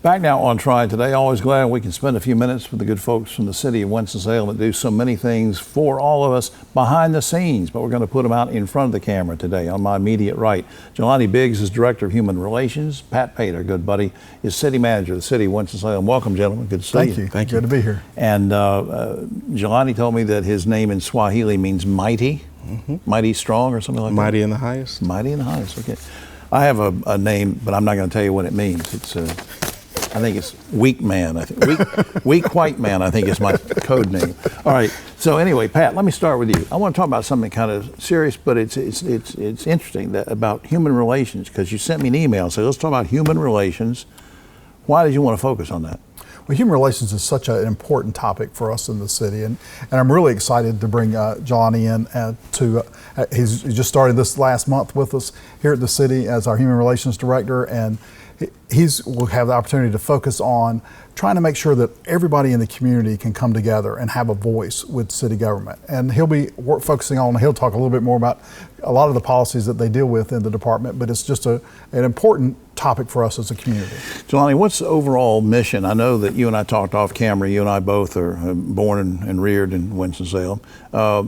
Back now on Triad today, always glad we can spend a few minutes with the good folks from the city of Winston-Salem that do so many things for all of us behind the scenes, but we're going to put them out in front of the camera today. On my immediate right, Jelani Biggs is Director of Human Relations. Pat Pate, our good buddy, is City Manager of the city of Winston-Salem. Welcome, gentlemen. Good to see you. Thank you. Thank you. Good to be here. And Jelani told me that his name in Swahili means mighty, mighty strong or something like that. Mighty in the highest. Mighty in the highest, okay. I have a name, but I'm not going to tell you what it means. It's I think it's weak man. I think weak white man, I think, is my code name. All right. So anyway, Pat, let me start with you. I want to talk about something kind of serious, but it's interesting that about human relations, because you sent me an email. So let's talk about human relations. Why did you want to focus on that? Well, human relations is such an important topic for us in the city, and I'm really excited to bring Johnny in he's just started this last month with us here at the city as our human relations director, and will have the opportunity to focus on trying to make sure that everybody in the community can come together and have a voice with city government. And he'll be he'll talk a little bit more about a lot of the policies that they deal with in the department, but it's just an important topic for us as a community. Jelani, what's the overall mission? I know that you and I talked off camera. You and I both are born and reared in Winston-Salem,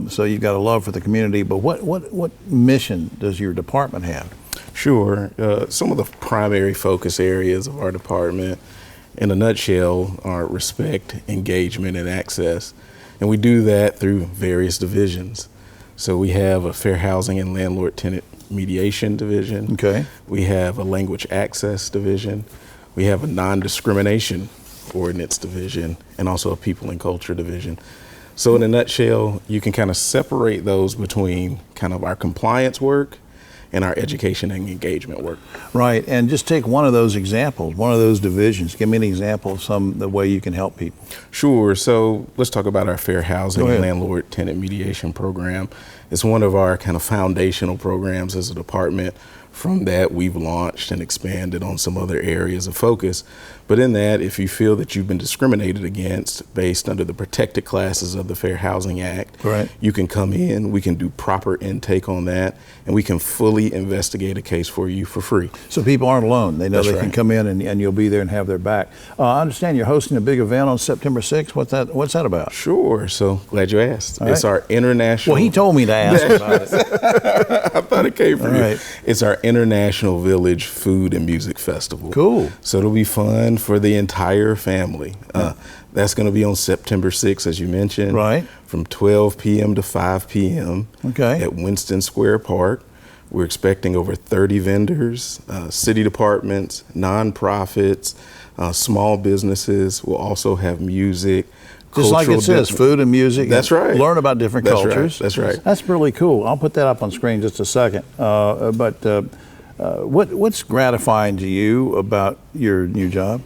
so you've got a love for the community, but what mission does your department have? Sure. Some of the primary focus areas of our department, in a nutshell, are respect, engagement, and access. And we do that through various divisions. So we have a fair housing and landlord-tenant mediation division. Okay. We have a language access division. We have a non-discrimination ordinance division, and also a people and culture division. So in a nutshell, you can kind of separate those between kind of our compliance work and our education and engagement work. Right, and just take one of those examples, one of those divisions. Give me an example of the way you can help people. Sure, so let's talk about our fair housing and landlord-tenant mediation program. It's one of our kind of foundational programs as a department. From that, we've launched and expanded on some other areas of focus. But in that, if you feel that you've been discriminated against based under the protected classes of the Fair Housing Act, right, you can come in, we can do proper intake on that, and we can fully investigate a case for you for free. So people aren't alone. They know That's they can come in and you'll be there and have their back. I understand you're hosting a big event on September 6th. What's that about? Sure, so glad you asked. All it's right. our international... Well, he told me to ask about it. I thought it came from you. Right. It's our International Village Food and Music Festival. Cool. So it'll be fun for the entire family. That's going to be on September 6th, as you mentioned. Right. From 12 p.m. to 5 p.m. Okay. At Winston Square Park. We're expecting over 30 vendors, city departments, nonprofits, small businesses. We'll also have music. Just like it says, food and music. That's right. Learn about different cultures. Right. That's right. That's really cool. I'll put that up on screen just a second. What's gratifying to you about your new job?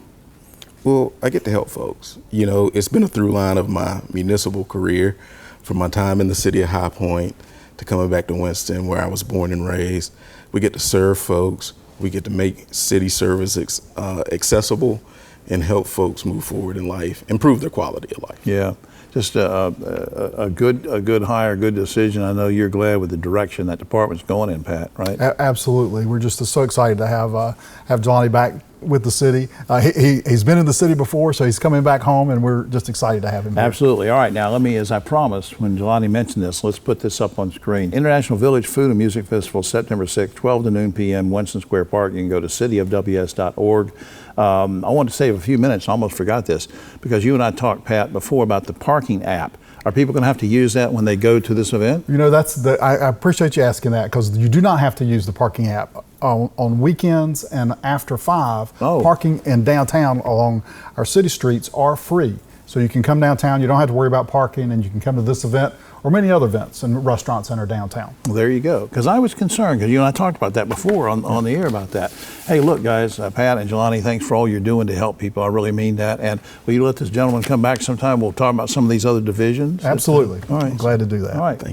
Well, I get to help folks. You know, it's been a through line of my municipal career, from my time in the city of High Point to coming back to Winston, where I was born and raised. We get to serve folks. We get to make city service accessible and help folks move forward in life, improve their quality of life. Yeah, just a good hire, good decision. I know you're glad with the direction that department's going in, Pat, right? Absolutely. We're just so excited to have Johnny back with the city. He's been in the city before, so he's coming back home, and we're just excited to have him here. Absolutely. All right, now let me, as I promised when Jelani mentioned this, let's put this up on screen. International Village Food and Music Festival, September 6th, 12 to noon p.m., Winston Square Park. You can go to cityofws.org. I wanted to save a few minutes. I almost forgot this, because you and I talked, Pat, before about the parking app. Are people going to have to use that when they go to this event? You know, I appreciate you asking that, because you do not have to use the parking app. On weekends and after 5, parking in downtown along our city streets are free. So you can come downtown, you don't have to worry about parking, and you can come to this event or many other events and restaurants in our downtown. Well, there you go. Because I was concerned, because you and I talked about that before on the air about that. Hey, look, guys, Pat and Jelani, thanks for all you're doing to help people. I really mean that. And will you let this gentleman come back sometime? We'll talk about some of these other divisions. Absolutely. All right. I'm glad to do that. All right. Thank you.